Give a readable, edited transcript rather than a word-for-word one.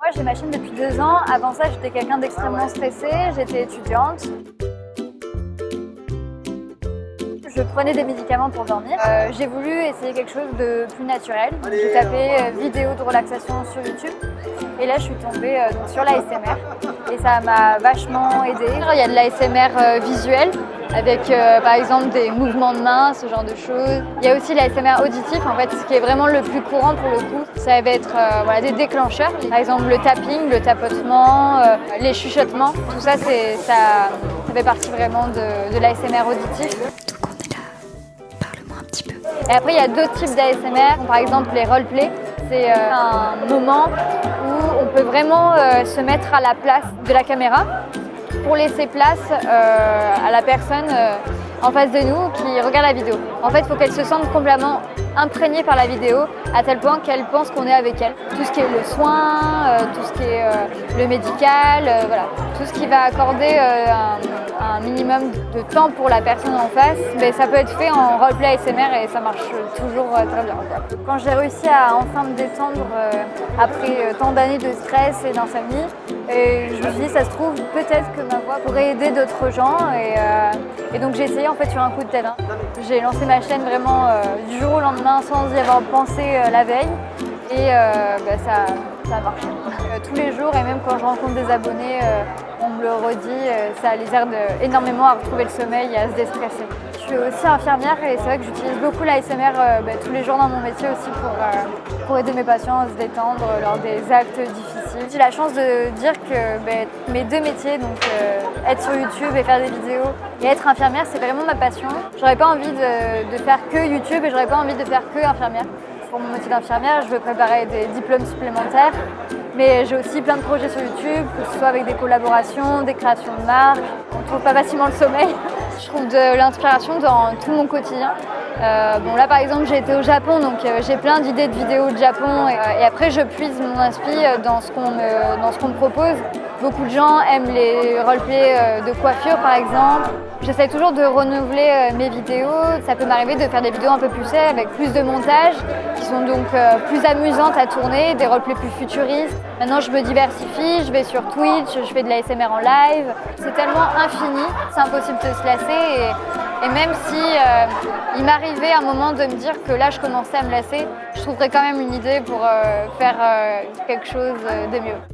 Moi, j'ai ma chaîne depuis 2 ans. Avant ça, j'étais quelqu'un d'extrêmement stressé. J'étais étudiante. Je prenais des médicaments pour dormir. J'ai voulu essayer quelque chose de plus naturel. J'ai tapé vidéo de relaxation sur YouTube. Et là, je suis tombée sur l'ASMR. Et ça m'a vachement aidée. Il y a de l'ASMR visuel, avec par exemple des mouvements de main, ce genre de choses. Il y a aussi l'ASMR auditif, en fait, ce qui est vraiment le plus courant pour le coup. Ça va être voilà, des déclencheurs, par exemple le tapping, le tapotement, les chuchotements. Tout ça, ça fait partie vraiment de l'ASMR auditif. Et après, il y a d'autres types d'ASMR, par exemple les roleplays. C'est un moment où on peut vraiment se mettre à la place de la caméra pour laisser place à la personne en face de nous qui regarde la vidéo. En fait, il faut qu'elle se sente complètement imprégnée par la vidéo à tel point qu'elle pense qu'on est avec elle. Tout ce qui est le soin, tout ce qui est le médical, voilà. Tout ce qui va accorder un minimum de temps pour la personne en face, mais ça peut être fait en roleplay ASMR et ça marche toujours très bien. Quand j'ai réussi à enfin me détendre après tant d'années de stress et d'insomnie, je me suis dit, ça se trouve, peut-être que ma voix pourrait aider d'autres gens et donc j'ai essayé en fait sur un coup de tête. J'ai lancé ma chaîne vraiment du jour au lendemain sans y avoir pensé la veille et ça a marché. Tous les jours et même quand je rencontre des abonnés, on me le redit, ça les aide énormément à retrouver le sommeil et à se déstresser. Je suis aussi infirmière et c'est vrai que j'utilise beaucoup l'ASMR tous les jours dans mon métier aussi pour aider mes patients à se détendre lors des actes difficiles. J'ai la chance de dire que mes 2 métiers, donc être sur YouTube et faire des vidéos et être infirmière, c'est vraiment ma passion. J'aurais pas envie de faire que YouTube et j'aurais pas envie de faire que infirmière. Pour mon métier d'infirmière, je veux préparer des diplômes supplémentaires, mais j'ai aussi plein de projets sur YouTube, que ce soit avec des collaborations, des créations de marques. On ne trouve pas facilement le sommeil. Je trouve de l'inspiration dans tout mon quotidien. Bon là par exemple j'ai été au Japon, donc j'ai plein d'idées de vidéos de Japon et après je puise mon inspi dans ce qu'on me propose. Beaucoup de gens aiment les roleplays de coiffure par exemple. J'essaie toujours de renouveler mes vidéos. Ça peut m'arriver de faire des vidéos un peu poussées avec plus de montage, qui sont donc plus amusantes à tourner, des roleplays plus futuristes. Maintenant je me diversifie, je vais sur Twitch, je fais de l'ASMR en live. C'est tellement infini, c'est impossible de se lasser et même si il m'arrivait un moment de me dire que là je commençais à me lasser, je trouverais quand même une idée pour faire quelque chose de mieux.